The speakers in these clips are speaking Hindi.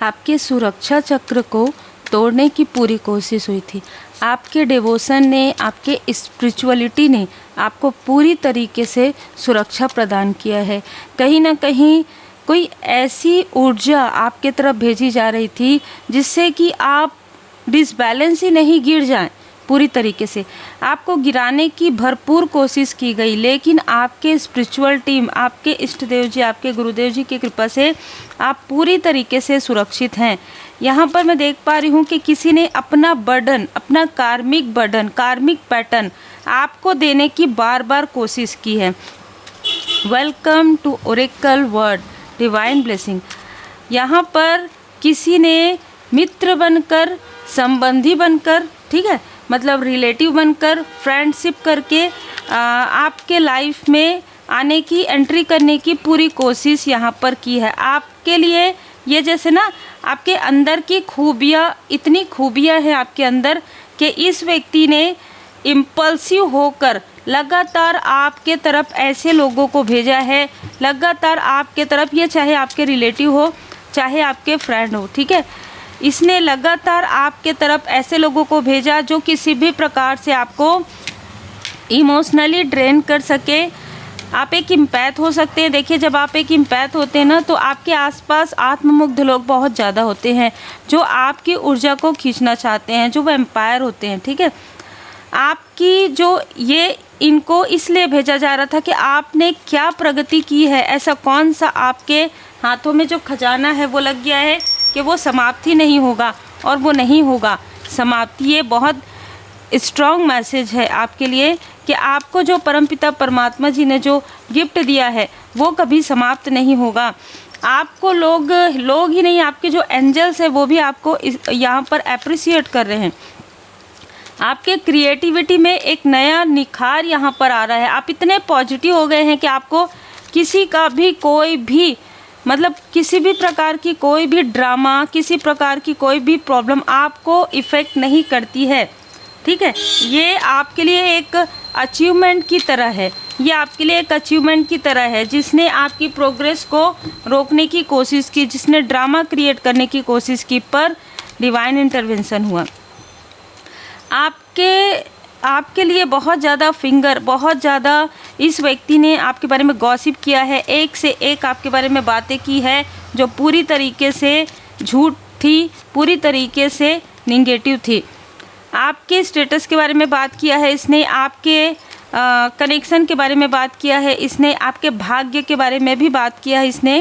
आपके सुरक्षा चक्र को तोड़ने की पूरी कोशिश हुई थी। आपके डिवोशन ने, आपके स्पिरिचुअलिटी ने आपको पूरी तरीके से सुरक्षा प्रदान किया है। कहीं ना कहीं कोई ऐसी ऊर्जा आपके तरफ भेजी जा रही थी जिससे कि आप डिसबैलेंस ही नहीं गिर जाएं। पूरी तरीके से आपको गिराने की भरपूर कोशिश की गई, लेकिन आपके स्पिरिचुअल टीम, आपके इष्ट देव जी, आपके गुरुदेव जी की कृपा से आप पूरी तरीके से सुरक्षित हैं। यहाँ पर मैं देख पा रही हूँ कि किसी ने अपना बर्डन, अपना कार्मिक बर्डन, कार्मिक पैटर्न आपको देने की बार बार कोशिश की है। Welcome to Oracle Word Divine Blessing. यहाँ पर किसी ने मित्र बनकर, संबंधी बनकर, ठीक है, मतलब रिलेटिव बनकर, फ्रेंडशिप करके आपके लाइफ में आने की, एंट्री करने की पूरी कोशिश यहाँ पर की है। आपके लिए ये जैसे ना आपके अंदर की खूबियाँ, इतनी खूबियाँ हैं आपके अंदर कि इस व्यक्ति ने इम्पल्सिव होकर लगातार आपके तरफ ऐसे लोगों को भेजा है, लगातार आपके तरफ, ये चाहे आपके रिलेटिव हो, चाहे आपके फ्रेंड हो, ठीक है, इसने लगातार आपके तरफ ऐसे लोगों को भेजा जो किसी भी प्रकार से आपको इमोशनली ड्रेन कर सके। आप एक इम्पैथ हो सकते हैं। देखिए, जब आप एक इम्पैथ होते हैं ना, तो आपके आसपास आत्ममुग्ध लोग बहुत ज़्यादा होते हैं जो आपकी ऊर्जा को खींचना चाहते हैं, जो वैम्पायर होते हैं, ठीक है। आपकी जो ये इनको इसलिए भेजा जा रहा था कि आपने क्या प्रगति की है, ऐसा कौन सा आपके हाथों में जो खजाना है वो लग गया है कि वो समाप्ति नहीं होगा, और वो नहीं होगा समाप्ति। ये बहुत स्ट्रॉन्ग मैसेज है आपके लिए कि आपको जो परमपिता परमात्मा जी ने जो गिफ्ट दिया है वो कभी समाप्त नहीं होगा। आपको लोग ही नहीं, आपके जो एंजल्स हैं वो भी आपको यहाँ पर अप्रिशिएट कर रहे हैं। आपके क्रिएटिविटी में एक नया निखार यहाँ पर आ रहा है। आप इतने पॉजिटिव हो गए हैं कि आपको किसी का भी कोई भी, मतलब किसी भी प्रकार की कोई भी ड्रामा, किसी प्रकार की कोई भी प्रॉब्लम आपको इफ़ेक्ट नहीं करती है, ठीक है। ये आपके लिए एक अचीवमेंट की तरह है, ये आपके लिए एक अचीवमेंट की तरह है जिसने आपकी प्रोग्रेस को रोकने की कोशिश की, जिसने ड्रामा क्रिएट करने की कोशिश की, पर डिवाइन इंटरवेंशन हुआ। आपके लिए बहुत ज़्यादा फिंगर, बहुत ज़्यादा इस व्यक्ति ने आपके बारे में गॉसिप किया है, एक से एक आपके बारे में बातें की है जो पूरी तरीके से झूठ थी, पूरी तरीके से निगेटिव थी। आपके स्टेटस के बारे में बात किया है इसने, आपके कनेक्शन के बारे में बात किया है इसने, आपके भाग्य के बारे में भी बात किया है इसने।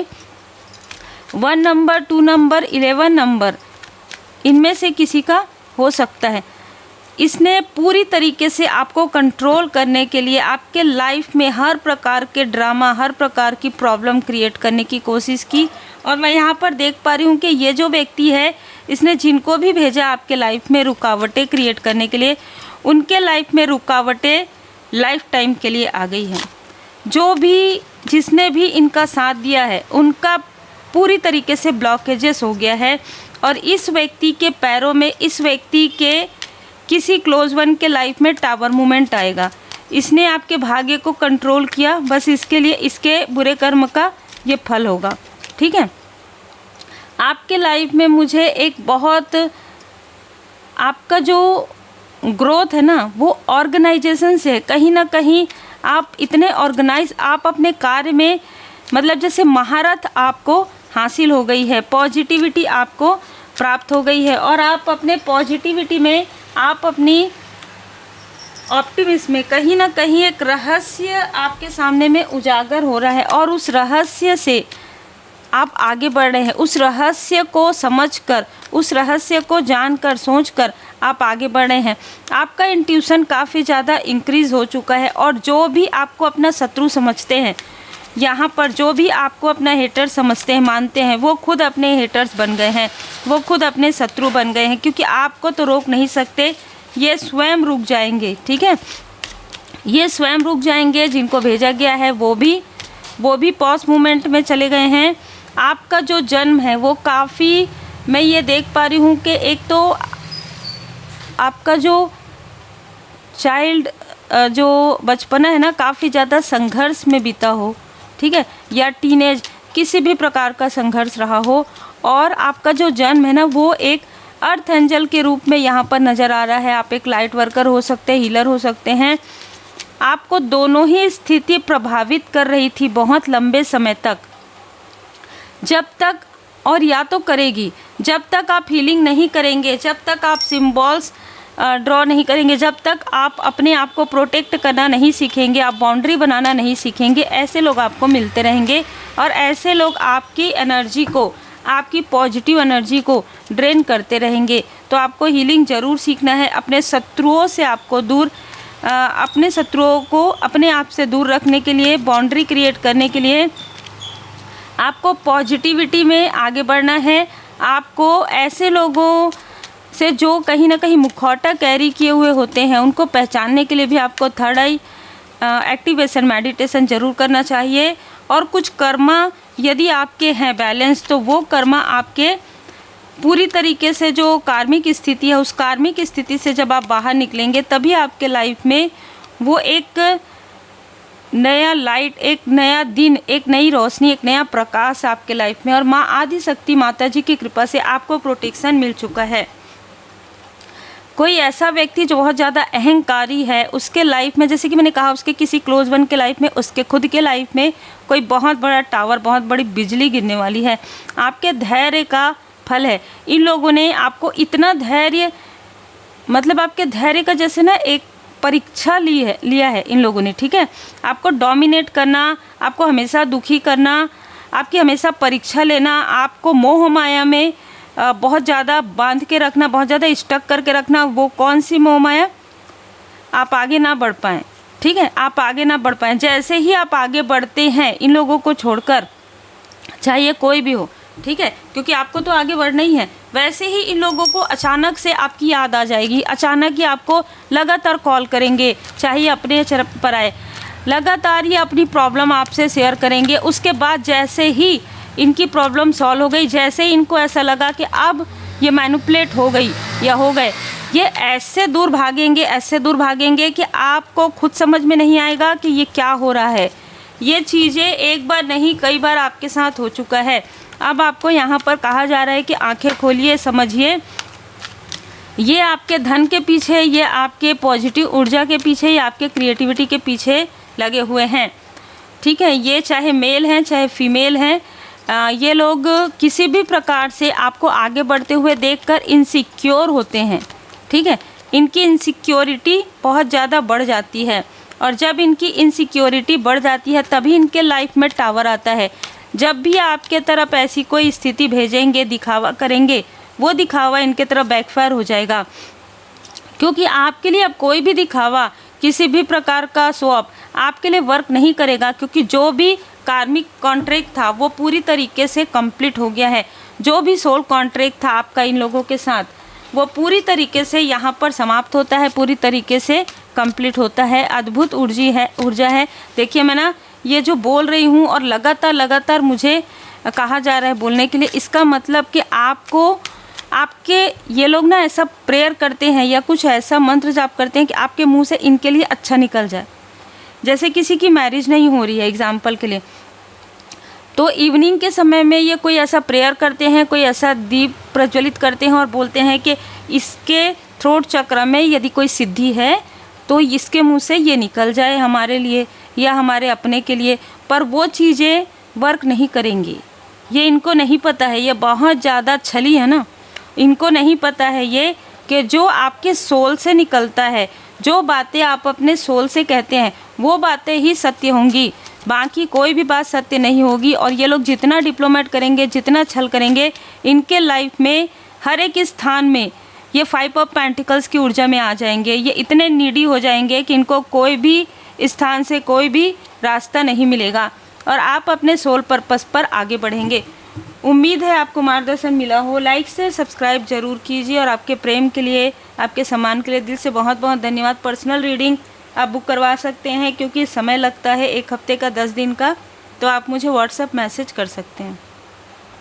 1 नंबर, 2 नंबर, 11 नंबर, इनमें से किसी का हो सकता है। इसने पूरी तरीके से आपको कंट्रोल करने के लिए आपके लाइफ में हर प्रकार के ड्रामा, हर प्रकार की प्रॉब्लम क्रिएट करने की कोशिश की। और मैं यहाँ पर देख पा रही हूँ कि ये जो व्यक्ति है, इसने जिनको भी भेजा आपके लाइफ में रुकावटें क्रिएट करने के लिए, उनके लाइफ में रुकावटें लाइफ टाइम के लिए आ गई हैं। जिसने भी इनका साथ दिया है उनका पूरी तरीके से ब्लॉकेजेस हो गया है। और इस व्यक्ति के पैरों में, इस व्यक्ति के किसी क्लोज वन के लाइफ में टावर मूवमेंट आएगा। इसने आपके भाग्य को कंट्रोल किया, बस इसके लिए इसके बुरे कर्म का ये फल होगा, ठीक है। आपके लाइफ में मुझे एक बहुत, आपका जो ग्रोथ है ना वो ऑर्गेनाइजेशन से, कहीं ना कहीं आप इतने ऑर्गेनाइज, आप अपने कार्य में, मतलब जैसे महारत आपको हासिल हो गई है, पॉजिटिविटी आपको प्राप्त हो गई है, और आप अपने पॉजिटिविटी में, आप अपनी ऑप्टिमिज्म में कहीं ना कहीं एक रहस्य आपके सामने में उजागर हो रहा है, और उस रहस्य से आप आगे बढ़ रहे हैं। उस रहस्य को समझकर, उस रहस्य को जानकर, सोचकर आप आगे बढ़ रहे हैं। आपका इंट्यूशन काफ़ी ज़्यादा इंक्रीज़ हो चुका है, और जो भी आपको अपना शत्रु समझते हैं, यहाँ पर जो भी आपको अपना हेटर समझते हैं, मानते हैं, वो खुद अपने हेटर्स बन गए हैं, वो खुद अपने शत्रु बन गए हैं, क्योंकि आपको तो रोक नहीं सकते, ये स्वयं रुक जाएंगे, ठीक है। ये स्वयं रुक जाएंगे। जिनको भेजा गया है वो भी पॉज मूवमेंट में चले गए हैं। आपका जो जन्म है वो काफ़ी, मैं ये देख पा रही हूँ कि एक तो आपका जो चाइल्ड, जो बचपना है ना, काफ़ी ज़्यादा संघर्ष में बीता हो, ठीक है, या टीनेज, किसी भी प्रकार का संघर्ष रहा हो, और आपका जो जन्म है ना वो एक अर्थ एंजल के रूप में यहाँ पर नज़र आ रहा है। आप एक लाइट वर्कर हो सकते हैं, हीलर हो सकते हैं। आपको दोनों ही स्थिति प्रभावित कर रही थी बहुत लंबे समय तक, जब तक, और या तो करेगी, जब तक आप हीलिंग नहीं करेंगे, जब तक आप सिम्बॉल्स ड्रॉ नहीं करेंगे, जब तक आप अपने आप को प्रोटेक्ट करना नहीं सीखेंगे, आप बाउंड्री बनाना नहीं सीखेंगे, ऐसे लोग आपको मिलते रहेंगे और ऐसे लोग आपकी एनर्जी को, आपकी पॉजिटिव एनर्जी को ड्रेन करते रहेंगे। तो आपको हीलिंग ज़रूर सीखना है। अपने शत्रुओं से आपको दूर, अपने शत्रुओं को अपने आप से दूर रखने के लिए, बाउंड्री क्रिएट करने के लिए आपको पॉजिटिविटी में आगे बढ़ना है। आपको ऐसे लोगों से जो कहीं ना कहीं मुखौटा कैरी किए हुए होते हैं उनको पहचानने के लिए भी आपको थर्ड आई एक्टिवेशन मेडिटेशन ज़रूर करना चाहिए। और कुछ कर्मा यदि आपके हैं बैलेंस, तो वो कर्मा आपके पूरी तरीके से, जो कार्मिक स्थिति है उस कार्मिक स्थिति से जब आप बाहर निकलेंगे तभी आपके लाइफ में वो एक नया लाइट, एक नया दिन, एक नई रोशनी, एक नया प्रकाश आपके लाइफ में। और माँ आदि शक्ति माता जी की कृपा से आपको प्रोटेक्शन मिल चुका है। कोई ऐसा व्यक्ति जो बहुत ज़्यादा अहंकारी है, उसके लाइफ में, जैसे कि मैंने कहा, उसके किसी क्लोज वन के लाइफ में, उसके खुद के लाइफ में कोई बहुत बड़ा टावर, बहुत बड़ी बिजली गिरने वाली है। आपके धैर्य का फल है। इन लोगों ने आपको इतना धैर्य, मतलब आपके धैर्य का जैसे ना एक परीक्षा लिया है इन लोगों ने, ठीक है। आपको डोमिनेट करना, आपको हमेशा दुखी करना, आपकी हमेशा परीक्षा लेना, आपको मोह माया में बहुत ज़्यादा बांध के रखना, बहुत ज़्यादा स्टक करके रखना। वो कौन सी मोह माया? आप आगे ना बढ़ पाएँ, ठीक है, आप आगे ना बढ़ पाएँ। जैसे ही आप आगे बढ़ते हैं इन लोगों को छोड़कर, चाहे कोई भी हो, ठीक है, क्योंकि आपको तो आगे बढ़ना ही है, वैसे ही इन लोगों को अचानक से आपकी याद आ जाएगी। अचानक ही आपको लगातार कॉल करेंगे, चाहे अपने तरफ पर आए, लगातार ये अपनी प्रॉब्लम आपसे शेयर करेंगे। उसके बाद जैसे ही इनकी प्रॉब्लम सॉल्व हो गई, जैसे ही इनको ऐसा लगा कि अब ये मैनिपुलेट हो गई या हो गए, ये ऐसे दूर भागेंगे, ऐसे दूर भागेंगे कि आपको खुद समझ में नहीं आएगा कि ये क्या हो रहा है। ये चीज़ें एक बार नहीं कई बार आपके साथ हो चुका है। अब आपको यहाँ पर कहा जा रहा है कि आंखें खोलिए, समझिए, ये आपके धन के पीछे, ये आपके पॉजिटिव ऊर्जा के पीछे, ये आपके क्रिएटिविटी के पीछे लगे हुए हैं, ठीक है। ये चाहे मेल हैं चाहे फीमेल हैं, ये लोग किसी भी प्रकार से आपको आगे बढ़ते हुए देखकर इनसिक्योर होते हैं, ठीक है। इनकी इनसिक्योरिटी बहुत ज़्यादा बढ़ जाती है और जब इनकी इनसिक्योरिटी बढ़ जाती है तभी इनके लाइफ में टावर आता है। जब भी आपके तरफ ऐसी कोई स्थिति भेजेंगे, दिखावा करेंगे, वो दिखावा इनके तरफ बैकफायर हो जाएगा, क्योंकि आपके लिए अब कोई भी दिखावा, किसी भी प्रकार का शो ऑफ आपके लिए वर्क नहीं करेगा, क्योंकि जो भी कार्मिक कॉन्ट्रैक्ट था वो पूरी तरीके से कंप्लीट हो गया है। जो भी सोल कॉन्ट्रैक्ट था आपका इन लोगों के साथ, वो पूरी तरीके से यहाँ पर समाप्त होता है, पूरी तरीके से कंप्लीट होता है। अद्भुत ऊर्जा है। देखिए मैं ना ये जो बोल रही हूँ और लगातार मुझे कहा जा रहा है बोलने के लिए, इसका मतलब कि आपको, आपके ये लोग ना ऐसा प्रेयर करते हैं या कुछ ऐसा मंत्र जाप करते हैं कि आपके मुंह से इनके लिए अच्छा निकल जाए। जैसे किसी की मैरिज नहीं हो रही है एग्जाम्पल के लिए, तो इवनिंग के समय में ये कोई ऐसा प्रेयर करते हैं, कोई ऐसा दीप प्रज्वलित करते हैं और बोलते हैं कि इसके थ्रोट चक्र में यदि कोई सिद्धि है तो इसके मुंह से ये निकल जाए हमारे लिए या हमारे अपने के लिए। पर वो चीज़ें वर्क नहीं करेंगी, ये इनको नहीं पता है। ये बहुत ज़्यादा छली है ना, इनको नहीं पता है ये कि जो आपके सोल से निकलता है, जो बातें आप अपने सोल से कहते हैं वो बातें ही सत्य होंगी, बाकी कोई भी बात सत्य नहीं होगी। और ये लोग जितना डिप्लोमेट करेंगे, जितना छल करेंगे, इनके लाइफ में हर एक स्थान में ये 5 ऑफ पेंटिकल्स की ऊर्जा में आ जाएंगे। ये इतने नीडी हो जाएंगे कि इनको कोई भी स्थान से कोई भी रास्ता नहीं मिलेगा और आप अपने सोल पर्पस पर आगे बढ़ेंगे। उम्मीद है आपको मार्गदर्शन मिला हो। लाइक से सब्सक्राइब जरूर कीजिए और आपके प्रेम के लिए, आपके सम्मान के लिए दिल से बहुत बहुत धन्यवाद। पर्सनल रीडिंग आप बुक करवा सकते हैं, क्योंकि समय लगता है 1 हफ्ते का, 10 दिन का, तो आप मुझे व्हाट्सएप मैसेज कर सकते हैं।